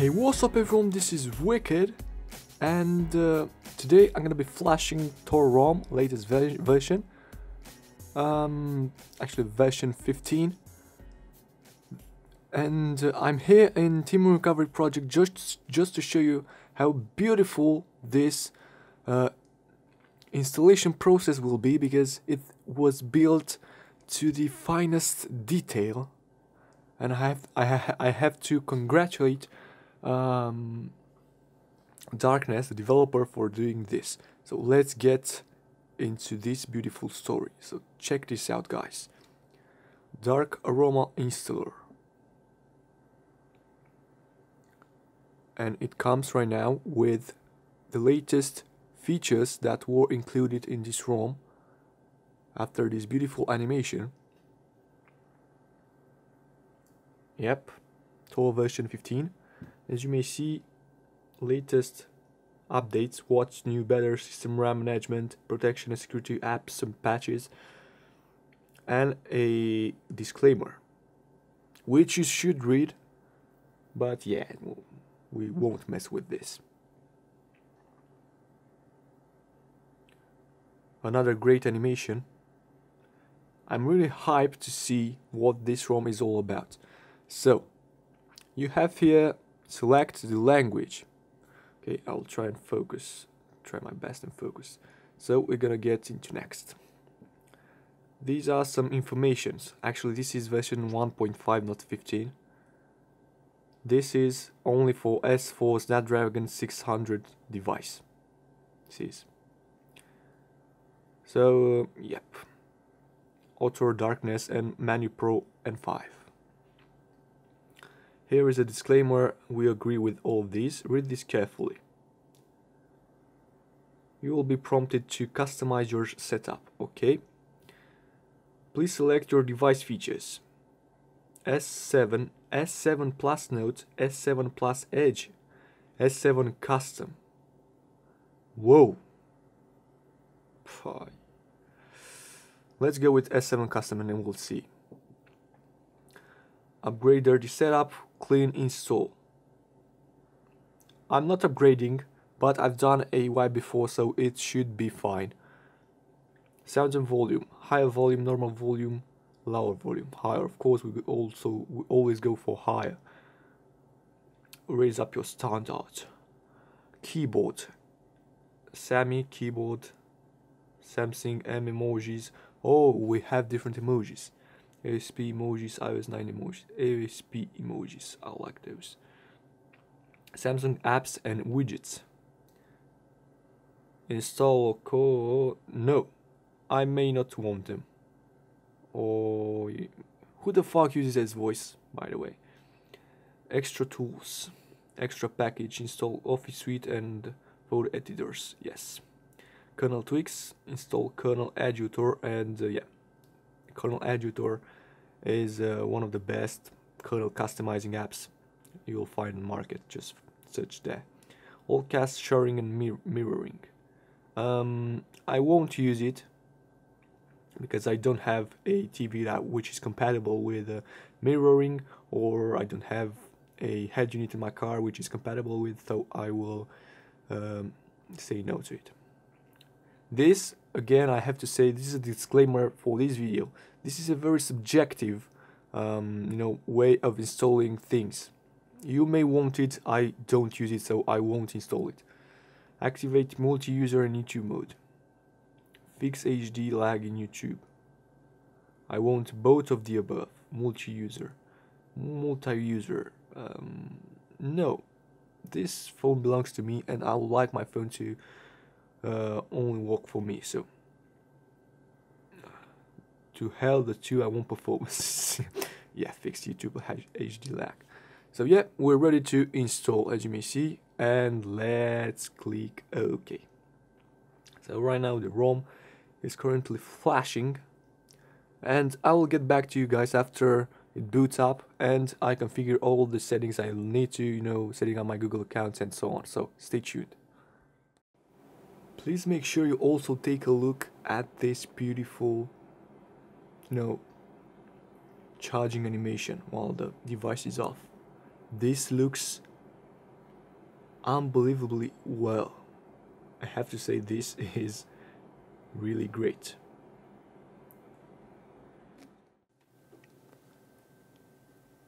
Hey, what's up everyone, this is Wicked, and today I'm gonna be flashing Thor Rom latest version, actually version 15, and I'm here in Team Recovery Project just to show you how beautiful this installation process will be, because it was built to the finest detail, and I have to congratulate Darkness, the developer, for doing this. So let's get into this beautiful story. So check this out, guys. Dark Aroma installer, and it comes right now with the latest features that were included in this ROM after this beautiful animation. Yep, Thor version 15. As you may see, latest updates, what's new, better system RAM management, protection and security apps and patches, and a disclaimer, which you should read, but yeah, we won't mess with this. Another great animation. I'm really hyped to see what this ROM is all about. So, you have here, select the language. Okay, I'll try and focus, try my best and focus. So we're gonna get into next. These are some informations. Actually, this is version 1.5, not 15. This is only for S4 Snapdragon 600 device. This is. So, yep. Auto Darkness and Manu Pro N5. Here is a disclaimer. We agree with all of these. Read this carefully. You will be prompted to customize your setup. Okay. Please select your device features. S7, S7 Plus Note, S7 Plus Edge, S7 Custom. Whoa. Let's go with S7 Custom and then we'll see. Upgrade dirty setup, clean install. I'm not upgrading, but I've done a while before, so it should be fine. Sounds and volume, higher volume, normal volume, lower volume. Higher, of course, we always go for higher. Raise up your standard. Keyboard, Sammy keyboard, Samsung M emojis. Oh, we have different emojis. ASP emojis, iOS 9 emojis, ASP emojis, I like those. Samsung apps and widgets. Install no, I may not want them. Or who the fuck uses his voice, by the way? Extra tools, extra package, install Office Suite and photo editors, yes. Kernel tweaks, install kernel adjutor, and yeah, kernel adjutor is one of the best kernel customizing apps you'll find in the market. Just search there. All cast sharing and mirroring. I won't use it because I don't have a TV which is compatible with mirroring, or I don't have a head unit in my car which is compatible with, so I will say no to it. This, again, I have to say, this is a disclaimer for this video. This is a very subjective, way of installing things. You may want it, I don't use it, so I won't install it. Activate multi-user in YouTube mode. Fix HD lag in YouTube. I want both of the above. Multi-user. No. This phone belongs to me, and I would like my phone to only work for me, so to hell the two, I want performance. Yeah, fixed YouTube HD lag. So yeah, we're ready to install, as you may see, and let's click OK. So right now the ROM is currently flashing, and I will get back to you guys after it boots up and I configure all the settings I need to, setting up my Google accounts and so on. So stay tuned. Please make sure you also take a look at this beautiful, charging animation while the device is off. This looks unbelievably well. I have to say this is really great.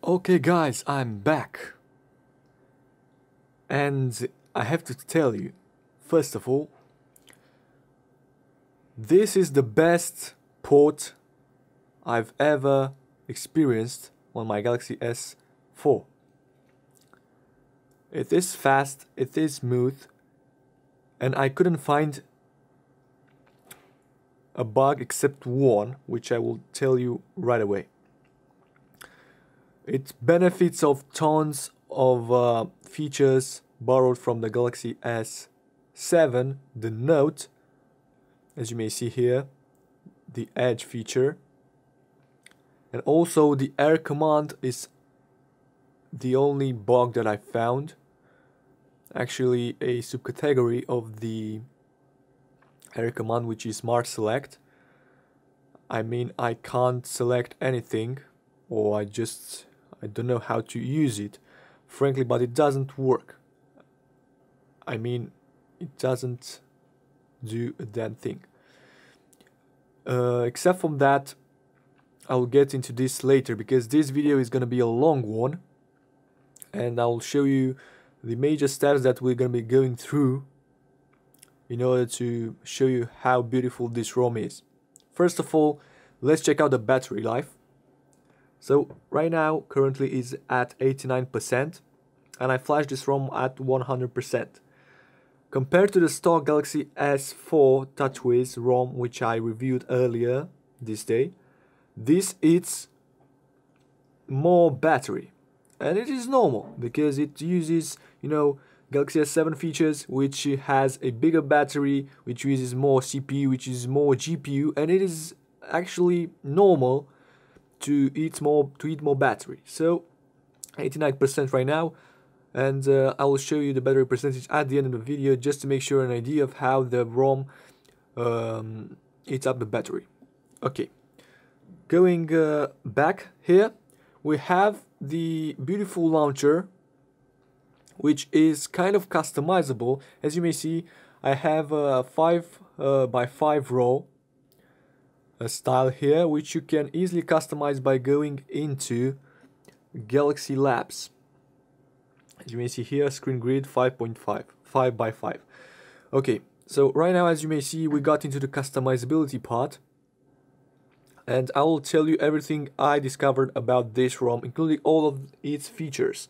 Okay guys, I'm back. And I have to tell you, first of all, this is the best port I've ever experienced on my Galaxy S4. It is fast, it is smooth, and I couldn't find a bug except one, which I will tell you right away. It benefits of tons of features borrowed from the Galaxy S7, the Note, as you may see here, the Edge feature, and also the air command is the only bug that I found. Actually, a subcategory of the air command, which is Smart Select. I mean, I can't select anything, or I don't know how to use it, frankly, but it doesn't work. I mean, it doesn't do a damn thing. Except from that, I'll get into this later, because this video is gonna be a long one, and I'll show you the major steps that we're gonna be going through in order to show you how beautiful this ROM is. First of all, let's check out the battery life. So right now, currently is at 89%, and I flashed this ROM at 100%. Compared to the stock Galaxy S4 TouchWiz ROM, which I reviewed earlier this day, this eats more battery, and it is normal because it uses, Galaxy S7 features, which has a bigger battery, which uses more CPU, which is more GPU, and it is actually normal to eat more battery. So 89% right now, and I will show you the battery percentage at the end of the video, just to make sure an idea of how the ROM eats up the battery. Okay, going back here, we have the beautiful launcher, which is kind of customizable. As you may see, I have a 5x5 row style here, which you can easily customize by going into Galaxy Labs. As you may see here, screen grid 5.5, 5x5. Okay, so right now, as you may see, we got into the customizability part, and I will tell you everything I discovered about this ROM, including all of its features.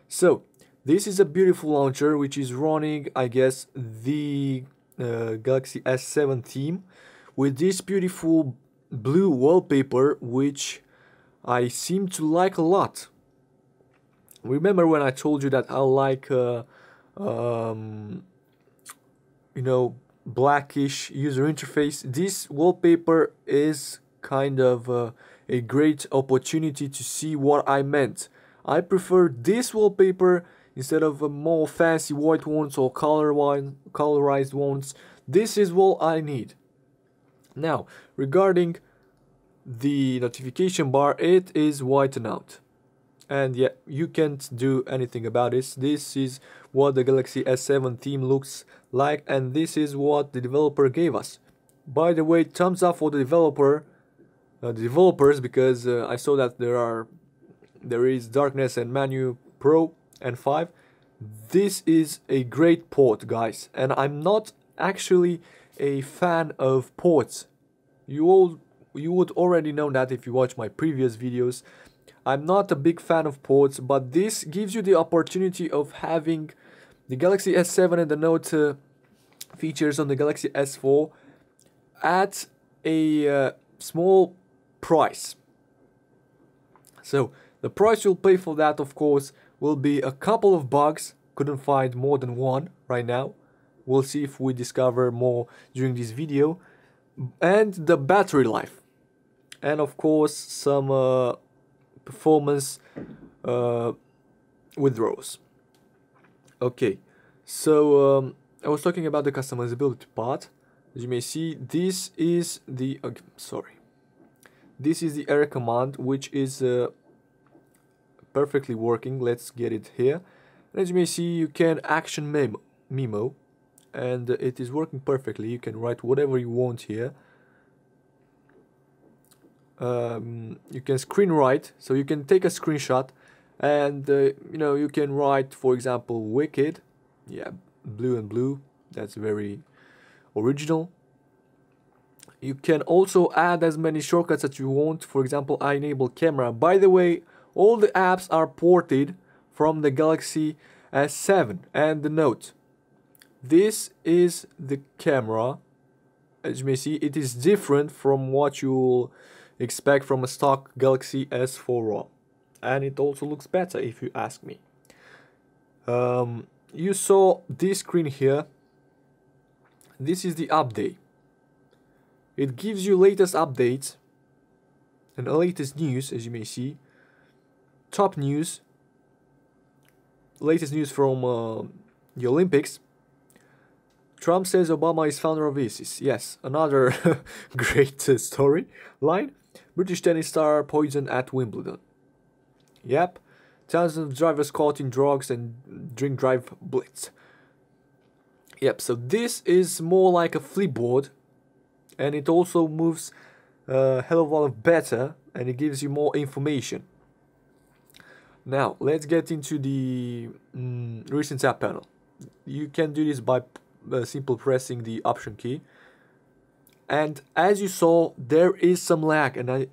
So this is a beautiful launcher which is running, I guess, the Galaxy S7 theme with this beautiful blue wallpaper, which I seem to like a lot. Remember when I told you that I like blackish user interface? This wallpaper is kind of a great opportunity to see what I meant. I prefer this wallpaper instead of more fancy white ones or colorized ones. This is what I need. Now, regarding the notification bar, it is whitened out. And yeah, you can't do anything about it. This is what the Galaxy S7 theme looks like, and this is what the developer gave us. By the way, thumbs up for the developers, because I saw that there is Darkness and Manu Pro and 5. This is a great port, guys, and I'm not actually a fan of ports. You would already know that if you watch my previous videos. I'm not a big fan of ports, but this gives you the opportunity of having the Galaxy S7 and the Note features on the Galaxy S4 at a small price. So the price you'll pay for that, of course, will be a couple of bugs. Couldn't find more than one right now. We'll see if we discover more during this video. And the battery life. And of course some performance withdrawals. Okay, so I was talking about the customizability part. As you may see, this is the this is the air command, which is perfectly working. Let's get it here. As you may see, you can action memo, and it is working perfectly. You can write whatever you want here. You can screen write, so you can take a screenshot, and you know, you can write, for example, wicked. Yeah, blue and blue. That's very original. You can also add as many shortcuts as you want. For example, I enable camera. By the way, all the apps are ported from the Galaxy S7 and the Note. This is the camera. As you may see, it is different from what you'll expect from a stock Galaxy S4 ROM. And it also looks better if you ask me. You saw this screen here. This is the update. It gives you latest updates and latest news, as you may see. Top news. Latest news from the Olympics. Trump says Obama is founder of ISIS. Yes, another great storyline. British tennis star poisoned at Wimbledon. Yep. Thousands of drivers caught in drugs and drink drive blitz. Yep, so this is more like a flipboard, and it also moves a hell of a lot better, and it gives you more information. Now, let's get into the recent app panel. You can do this by simply pressing the option key. And as you saw, there is some lag, and I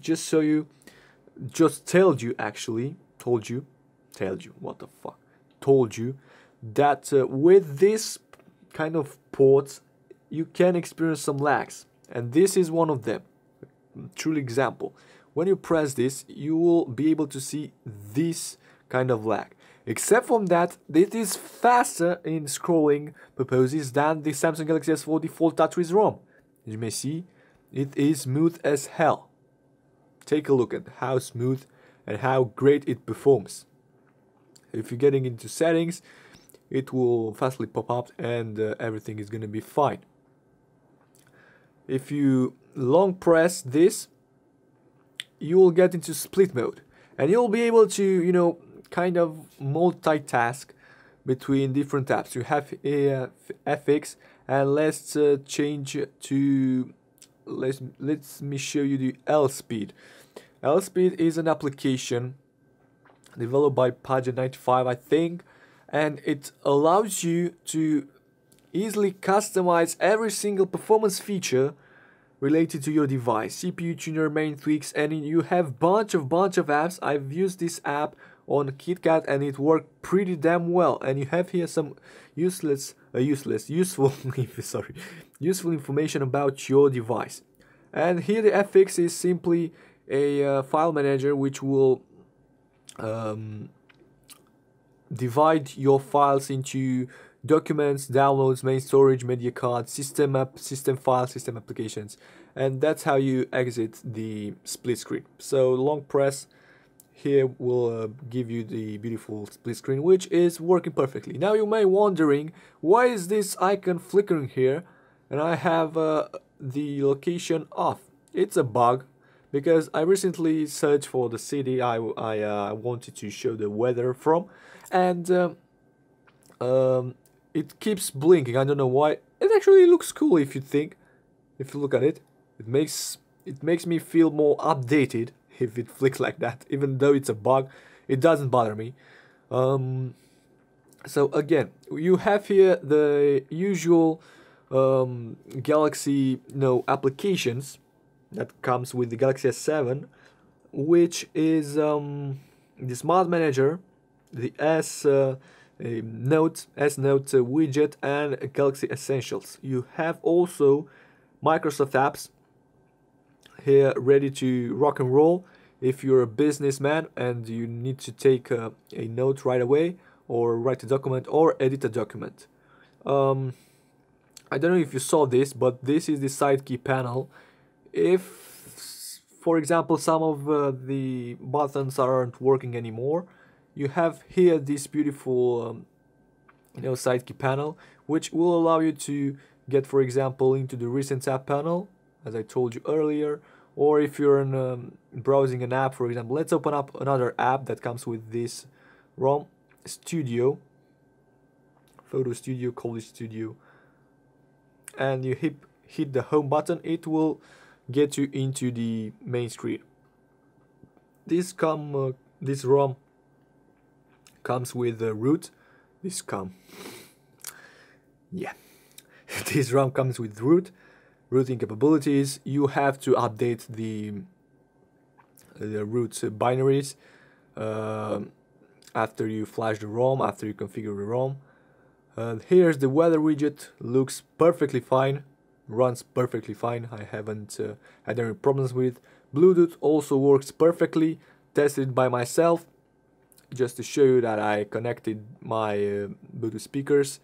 just told you, that with this kind of ports, you can experience some lags, and this is one of them. True example. When you press this, you will be able to see this kind of lag. Except from that, it is faster in scrolling purposes than the Samsung Galaxy S4 default TouchWiz ROM. As you may see, it is smooth as hell. Take a look at how smooth and how great it performs. If you're getting into settings, it will fastly pop up, and everything is going to be fine. If you long press this, you will get into split mode, and you'll be able to, you know, kind of multitask between different apps. You have FX, and let's change to, let me show you the L-Speed. L-Speed is an application developed by Page 95, I think, and it allows you to easily customize every single performance feature related to your device, CPU tuner, main tweaks, and you have bunch of apps. I've used this app on KitKat, and it worked pretty damn well. And you have here some useful information about your device. And here the FX is simply a file manager which will divide your files into documents, downloads, main storage, media card, system files, system applications, and that's how you exit the split screen. So long press here will give you the beautiful split screen, which is working perfectly. Now you may wondering, why is this icon flickering here and I have the location off? It's a bug, because I recently searched for the city I wanted to show the weather from, and it keeps blinking. I don't know why. It actually looks cool if you look at it. It makes me feel more updated if it flicks like that. Even though it's a bug, it doesn't bother me. So again, you have here the usual Galaxy applications that comes with the Galaxy S7, which is the Smart Manager, the S-Note widget, and Galaxy Essentials. You have also Microsoft apps here ready to rock and roll if you're a businessman and you need to take a note right away, or write a document, or edit a document. I don't know if you saw this, but this is the side key panel. If, for example, some of the buttons aren't working anymore, you have here this beautiful side key panel, which will allow you to get, for example, into the recent app panel, as I told you earlier. Or if you're browsing an app, for example, let's open up another app that comes with this ROM. Studio, Photo Studio, College Studio, and you hit the home button, it will get you into the main screen. This ROM comes with a root. This ROM comes with routing capabilities. You have to update the root binaries after you flash the ROM, after you configure the ROM. Here's the weather widget. Looks perfectly fine, runs perfectly fine. I haven't had any problems with. Bluetooth also works perfectly. Tested by myself, just to show you that I connected my Bluetooth speakers.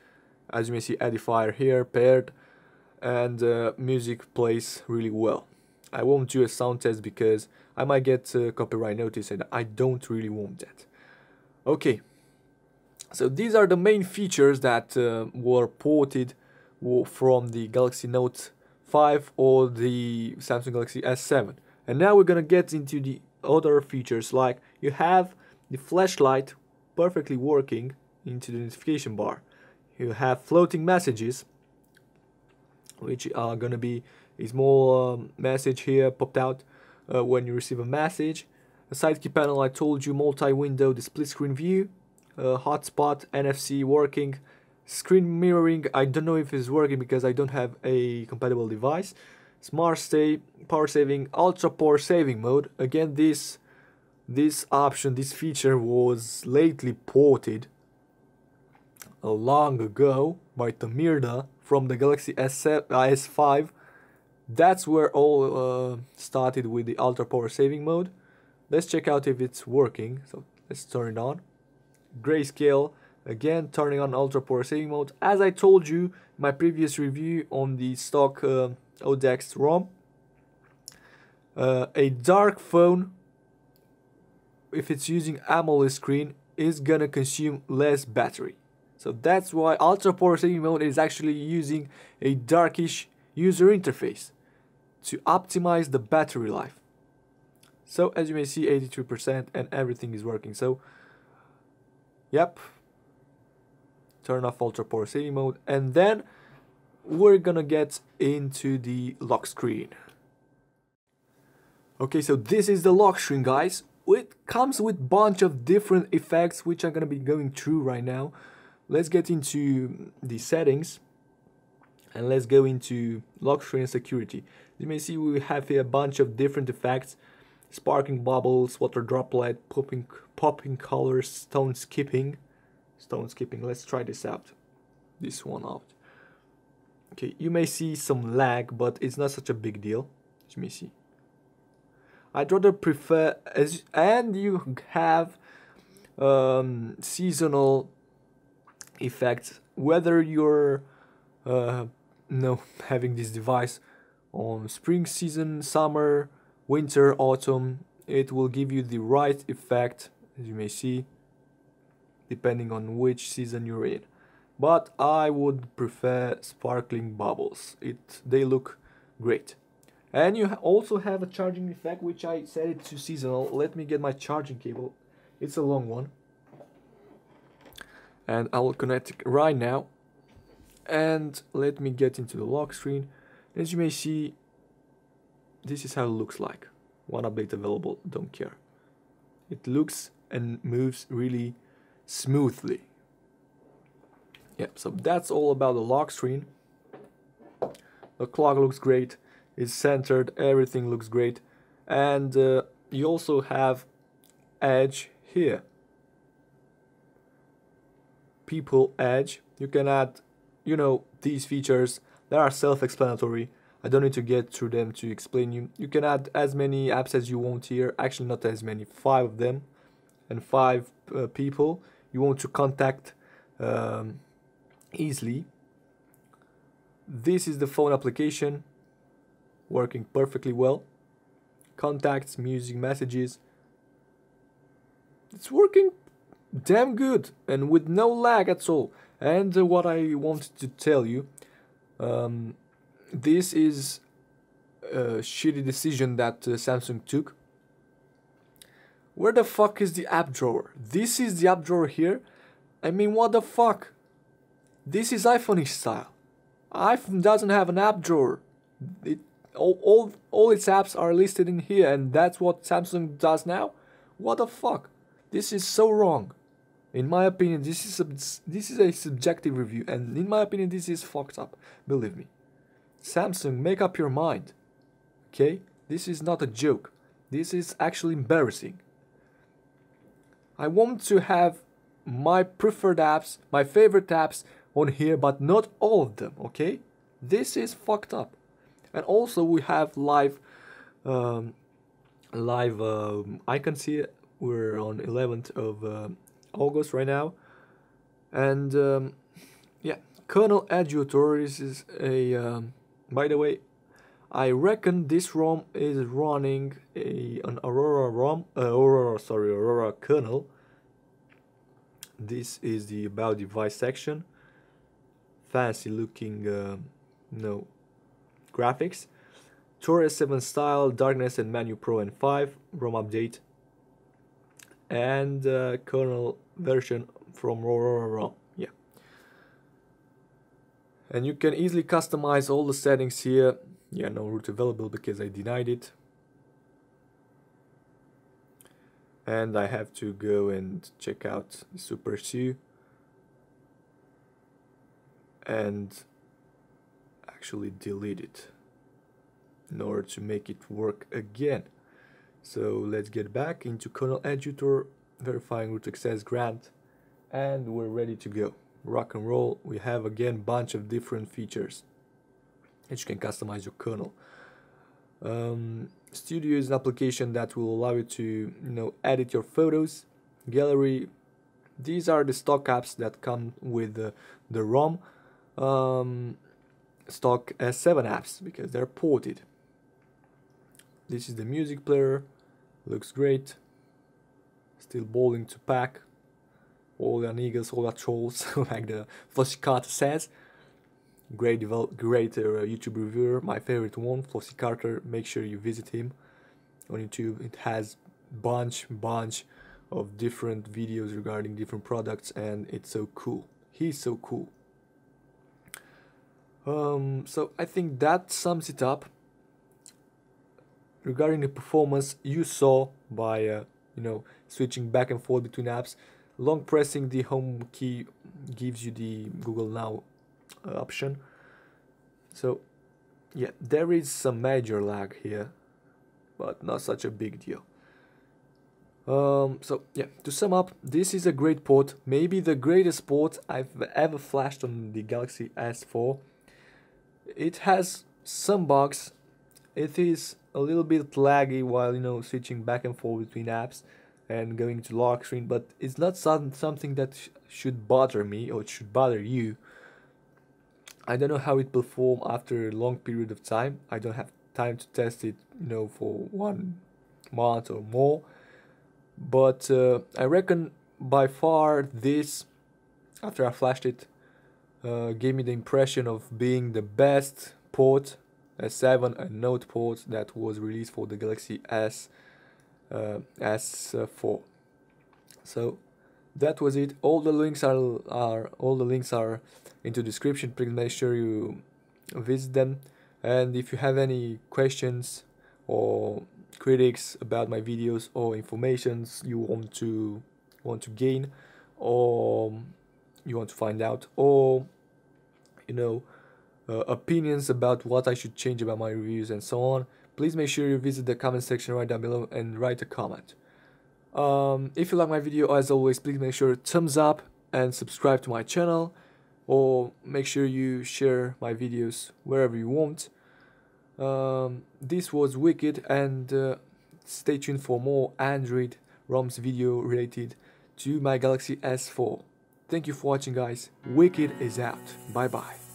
As you may see, edifier here paired, and music plays really well. I won't do a sound test because I might get a copyright notice, and I don't really want that. Okay, so these are the main features that were ported from the Galaxy Note 5 or the Samsung Galaxy S7. And now we're gonna get into the other features, like you have the flashlight perfectly working into the notification bar. You have floating messages, which are gonna be a small message here popped out when you receive a message. A sidekick panel, I told you, multi-window, the split screen view, hotspot, NFC working, screen mirroring. I don't know if it's working because I don't have a compatible device. Smart Stay, power saving, ultra power saving mode. Again, this option, this feature was lately ported long ago by Tamirda from the Galaxy S5. That's where all started with the ultra power saving mode. Let's check out if it's working. So let's turn it on. Grayscale, again turning on ultra power saving mode. As I told you in my previous review on the stock ODEX ROM, a dark phone, if it's using AMOLED screen, is gonna consume less battery. So that's why ultra power saving mode is actually using a darkish user interface to optimize the battery life. So as you may see, 83% and everything is working. So yep, turn off ultra power saving mode, and then we're gonna get into the lock screen. Okay, so this is the lock screen, guys. It comes with bunch of different effects which I'm gonna be going through right now. Let's get into the settings and let's go into lock screen security. As you may see, we have here a bunch of different effects: sparkling bubbles, water droplet, popping colors, stone skipping. Let's try this out. This one out. Okay, you may see some lag, but it's not such a big deal, as you may see. I'd rather prefer, and you have seasonal effects, whether you're having this device on spring season, summer, winter, autumn. It will give you the right effect, as you may see, depending on which season you're in. But I would prefer sparkling bubbles. They look great. And you also have a charging effect, which I set it to seasonal. Let me get my charging cable. It's a long one. And I will connect it right now. And let me get into the lock screen. As you may see, this is how it looks like. One update available, don't care. It looks and moves really smoothly. Yep, so that's all about the lock screen. The clock looks great. It's centered, everything looks great. And you also have edge here. People edge. You can add, these features. They are self-explanatory. I don't need to get through them to explain you. You can add as many apps as you want here. Actually, not as many, 5 of them. And 5 people you want to contact easily. This is the phone application, working perfectly well. Contacts, music, messages. It's working damn good and with no lag at all. And what I wanted to tell you, this is a shitty decision that Samsung took. Where the fuck is the app drawer? This is the app drawer here, I mean, what the fuck? This is iPhone style. iPhone doesn't have an app drawer. All its apps are listed in here, and that's what Samsung does now? What the fuck? This is so wrong. In my opinion, this is a subjective review, and in my opinion, this is fucked up. Believe me. Samsung, make up your mind. Okay? This is not a joke. This is actually embarrassing. I want to have my preferred apps, my favorite apps on here, but not all of them, okay? This is fucked up. And also we have live icons here. We're on 11th of August right now. And yeah, kernel editor is a by the way, I reckon this ROM is running an Aurora kernel. This is the about device section. Fancy looking graphics. Thor 7 style, darkness and menu pro and 5 ROM update, and kernel version from Aurora ROM. Yeah. And you can easily customize all the settings here. Yeah, no root available because I denied it. And I have to go and check out Super 2 and actually delete it in order to make it work again. So let's get back into kernel editor, verifying root access grant, and we're ready to go. Rock and roll. We have again bunch of different features that you can customize your kernel. Studio is an application that will allow you to edit your photos, gallery. These are the stock apps that come with the ROM. Stock S7 apps because they're ported. This is the music player. Looks great. Still bowling to pack. All the niggas, all the trolls, like the Flossy Carter says. Great YouTube reviewer, my favorite one, Flossy Carter. Make sure you visit him on YouTube. It has bunch of different videos regarding different products, and it's so cool. He's so cool. So I think that sums it up. Regarding the performance, you saw by switching back and forth between apps. Long pressing the home key gives you the Google Now option. So yeah, there is some major lag here, but not such a big deal. So yeah, to sum up, this is a great port, maybe the greatest port I've ever flashed on the Galaxy S4. It has some bugs. It is a little bit laggy while switching back and forth between apps and going to lock screen, but it's not something that should bother me or it should bother you. I don't know how it performs after a long period of time. I don't have time to test it for 1 month or more, but I reckon by far this, after I flashed it, gave me the impression of being the best port, S7 and Note port that was released for the Galaxy S4. So that was it. All the links are into description. Please make sure you visit them. And if you have any questions or critics about my videos or informations you want to gain, or you want to find out, or opinions about what I should change about my reviews and so on, please make sure you visit the comment section right down below and write a comment. If you like my video, as always, please make sure to thumbs up and subscribe to my channel, or make sure you share my videos wherever you want. This was Wicked, and stay tuned for more Android ROMs video related to my Galaxy S4. Thank you for watching, guys. Wicked is out. Bye bye.